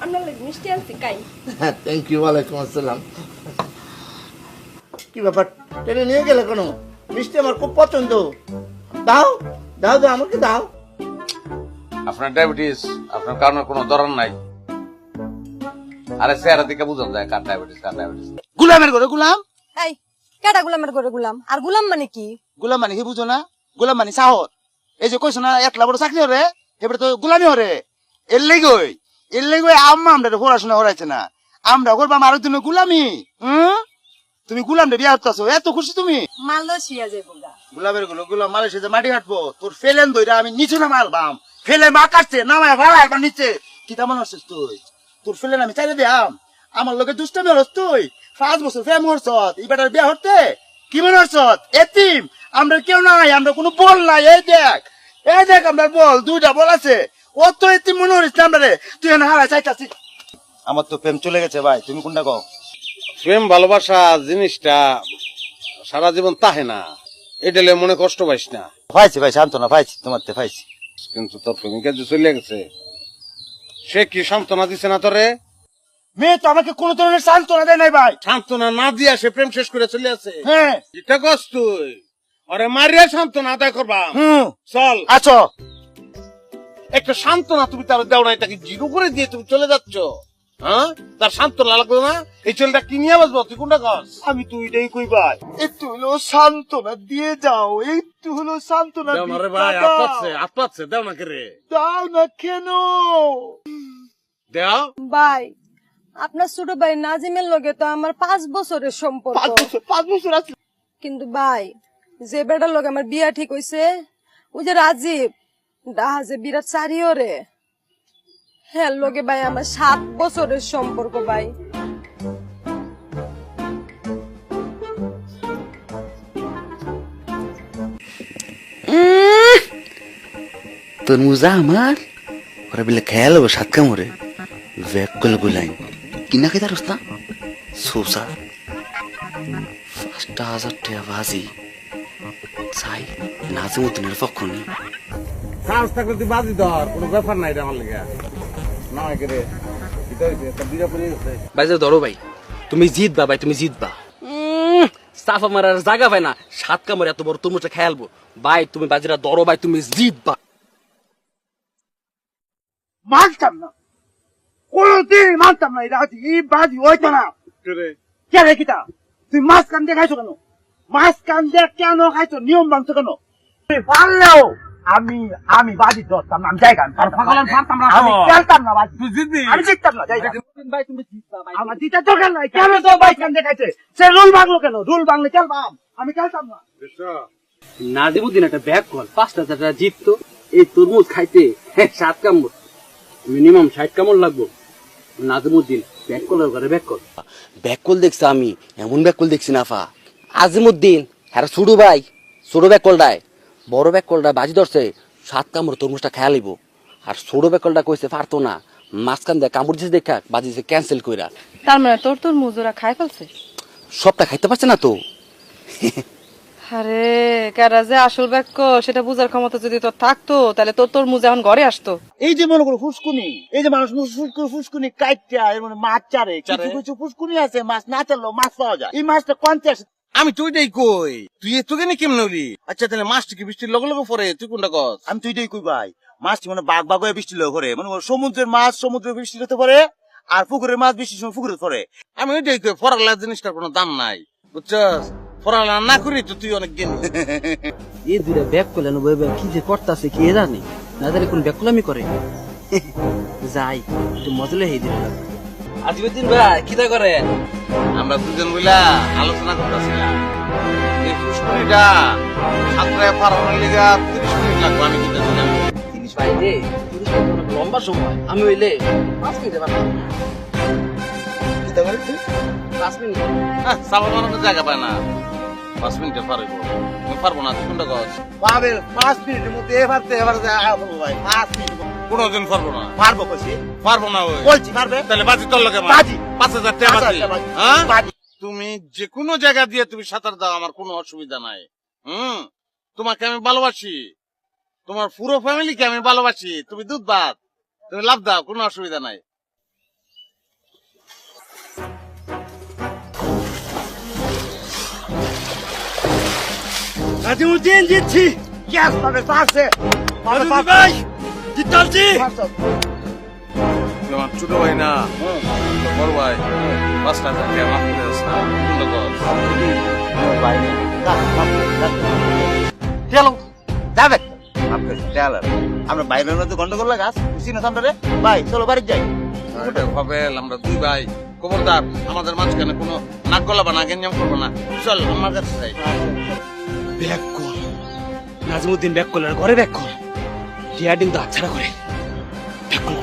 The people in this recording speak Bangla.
আপনার লাগি মিষ্টি আনছি কাই। হ্যাঁ, থ্যাংক ইউ। ওয়ালাইকুম আসসালাম। কি ব্যাপার, টেনে নিয়ে গেলে কেন? মিষ্টি আমার খুব পছন্দ। দাও দাও দাও, আমাকে দাও। আপনার ডায়াবেটিস, আপনার কারণে কোনো দরকার নাই। আরে চেহারা দিকে বুঝান যায় কার ডায়াবেটিস কার ডায়াবেটিস। গুলামের ঘরে গুলাম। এই কেডা গোলামের ঘরে গোলাম? আর গোলাম মানে কি? গোলাম মানে কি বুঝো না? গোলাম মানে চাহর। এই যে কইছো না একলা বড় চাকরি হরে, এবারে তো গোলামি হরে। এর লেগই আমরা পড়াশোনা হরাইছে না, আমরা করবাম আরো দিন গোলামি। তুমি গুলাম রে বিয়া করতেছো, এত খুশি তুমি? মালয়েশিয়া যাইবো গা। গোলামের গুলো গুলাম মালয়েশিয়া মাটি কাটবো, তোর ফেলেন দইরা আমি নিচে না মারবাম। ফেলে মা কাটছে নামায় ভাড়ায় বা নিচে কি তেমন আসছিস তুই? তোর ফেলেন আমি চাইলে দিয়াম। আমার লোকে দুষ্টামি হরস তুই। 5 বছর ফেম হরছত, এবার বিয়া হরতে কি মনে হরছত? এতিম আমরা কেউ নাই, আমরা কোনো বল নাই। এই দেখ আমরা বল, 2টা বল আছে। ও তো এতিম মনে হরিস না আমরা রে। তুই এনে হারাই চাইতাছিস। আমার তো প্রেম চলে গেছে ভাই, তুমি কোনটা কও? প্রেম ভালোবাসা জিনিসটা সারা জীবন তাহে না, এটা মনে কষ্ট পাইস না। পাইছি ভাই, সান্ত্বনা পাইছি, তোমার তে পাইছি। কিন্তু তোর প্রেমিকা যে চলে গেছে, সে কি সান্ত্বনা দিছে না তোরে? মেয়ে তো আমাকে কোন ধরনের সান্ত্বনা দেয় নাই ভাই। সান্ত্বনা না দিয়া সে প্রেম শেষ করে চলে আছে। হ্যাঁ, এটা কস তুই আরে মারিয়া সান্ত্বনা আদায় করবা। চল আছো একটা সান্ত্বনা তুমি তার দেও নাই, তাকে জিরো করে দিয়ে তুমি চলে যাচ্ছ। হ্যাঁ, তার সান্ত্বনা লাগবে না? এই ছেলেটা কি নিয়ে বাসবো? তুই কোনটা কস? আমি তো ওইটাই কই ভাই, একটু হলো সান্ত্বনা দিয়ে যাও, একটু হলো সান্ত্বনা দেও না রে ভাই, হাত পাচ্ছে দেও না কে রে? দাও না কেন? দেও। ভাই আপনার ছোট ভাই নাজিমের লগে তো আমার 5 বছরের সম্পর্ক। 5 বছর আছে। কিন্তু ভাই যে বেটার লগে আমার বিয়া ঠিক হইছে, ওই যে রাজীব ডাহাজে বিরাট চারিও রে, হ্যাঁ লগে ভাই আমার 7 বছরের সম্পর্ক ভাই। তোর মুজা আমার ওরা বলে খেয়াল হবো সাত কামড়ে ভ্যাকল গুলাই কিনা খেতে পারস না সোসা 5,000 টাকা বাজি চাই নাজিমুদ্দিনের পক্ষ নেই। সাহস থাকলে তুই বাজি ধর, কোনো ব্যাপার নাই রে আমার লেগে। না কে রে, ভাই ধরো ভাই, তুমি জিতবা ভাই, তুমি জিতবা। সাফা মারার জায়গা ভাই না, 7 কামড়ে এত বড় তরমুজটা খেয়ালবো ভাই। তুমি বাজিরা ধরো ভাই, তুমি জিতবা। মানতাম না, কোনদিন মানতাম না। এটা এই বাজি হইতো না। কে রে কিতা? তুই মাছ কান দিয়ে খাইছো কেন? মাছ কান দিয়ে কেন খাইছো? নিয়ম ভাঙছো কেন? তুই পারলেও আমি বাজি ধরতাম না, আমি জায়গা পারতাম না, আমি খেলতাম না বাজি। তুই জিতবি? আমি জিততাম না, জায়গা ভাই তুমি জিতবা ভাই। আমার দিতে দরকার নাই। কেন তো মাছ কান দিয়ে খাইছে? সে রুল ভাঙলো কেন? রুল ভাঙলে খেলবাম, আমি খেলতাম না। নাজিমুদ্দিন একটা ব্যাগ কল 5টা 4টা জিততো, এই তরমুজ খাইতে 7 কামড় মিনিমাম 60 কামড় লাগবো। নাজিমুদ্দিন ব্যাগ কলের ঘরে ব্যাগ কল। ব্যাকল দেখছি আমি, এমন ব্যাকল দেখছি না ফা। আজিমুদ্দিন হ্যাঁ ছোট ভাই, ছোট ব্যাকলটায় বড় ব্যাকলটা বাজি ধরছে 7 কামড় তরমুজটা খেয়াল লিব। আর ছোট ব্যাকলটা কইছে পারতো না, মাঝখান দিয়ে কামড় দিছে দেখা বাজিছে ক্যান্সেল কইরা। তার মানে তোর মজুরা খাই ফেলছে? সবটা খাইতে পারছে না তো। আরে কারা যে আসল বাক্য সেটা বুঝার ক্ষমতা যদি তোর থাকতো, তাহলে তোর মুজে এখন ঘরে আসতো। এই যে মনে করো ফুসকুনি, এই যে মানুষ ফুসকুনি কাইটা এর মানে মাছ চারে, কিছু কিছু ফুসকুনি আছে মাছ না চারলেও মাছ পাওয়া যায়। এই মাছটা কোয়ান্টি আসে। আমি তো ওইটাই কই, তুই এত কেন কেমন হলি? আচ্ছা তাহলে মাছটা কি বৃষ্টির লগে লগে পরে? তুই কোনটা কস? আমি তো এটাই কই ভাই, মাছটি মানে বাঘ হয়ে বৃষ্টি লগে পরে। মানে সমুদ্রের মাছ সমুদ্রে বৃষ্টি হতে পারে, আর পুকুরের মাছ বৃষ্টির সময় পুকুরে পরে। আমি ওইটাই কই, ফরালা জিনিসটার কোনো দাম নাই, বুঝছস? ফরালা না করি তো তুই অনেক জ্ঞানী। এই দুইটা ব্যাগ কলে কি যে করতেছে কি জানি না, জানি কোন ব্যাগ কলামি করে। যাই একটু মজলে হয়ে দিল। আজিমুদ্দিন ভাই কিটা করেন? আমরা দুজন মিলা আলোচনা করতেছিলাম এই ফুসকুনিটা সাতটায় পার হওয়ার লিগা 30 মিনিট লাগবে। আমি কিটা জানি 30 ভাই রে, 30 মিনিট অনেক লম্বা সময়। আমি হইলে 5 মিনিটে পারতাম। কিতা করে তুই? 5 মিনিট চাপা মারানোর জায়গা পায় না, 5 মিনিটে পারবো। আমি পারবো না, তুই কোনটা কস? পাবে 5 মিনিটের মধ্যে এবার ভাই 5 মিনিট কোনোদিন পারবো না। পারবো কইছি, পারবো না ওই বলছি পারবে। তাহলে বাজি তোর লগে বাজি 5,000 টাকা বাজি। 5,000 বাজি। হ্যাঁ বাজি। তুমি যে কোনো জায়গা দিয়ে তুমি সাঁতার দাও, আমার কোনো অসুবিধা নাই। তোমাকে আমি ভালোবাসি, তোমার পুরো ফ্যামিলিকে আমি ভালোবাসি। তুমি দুধ ভাত, তুমি লাভ দাও, কোনো অসুবিধা নাই। নাজিমুদ্দিন জিতছি ক্যাশ পাবে পারছে নাজিমুদ্দিন ভাই জিতালছি আমার ছোট ভাই না বড় ভাই 5,000 টাকা মাফ করে দিস না চলো যাবে আমরা বাইরের মধ্যে গন্ডগোল লাগাস খুশি না সামনে রে ভাই চলো বাড়ি যাই ভাবেল আমরা দুই ভাই খবরদার আমাদের মাঝখানে কোনো নাক গলা বা নাগেঞ্জাম করবো না চল আমার কাছে যাই back call Nazimuddin back call আর ঘরে ব্যাক কল টিয়া ডিং তো হাতছাড়া করে ব্যাক কল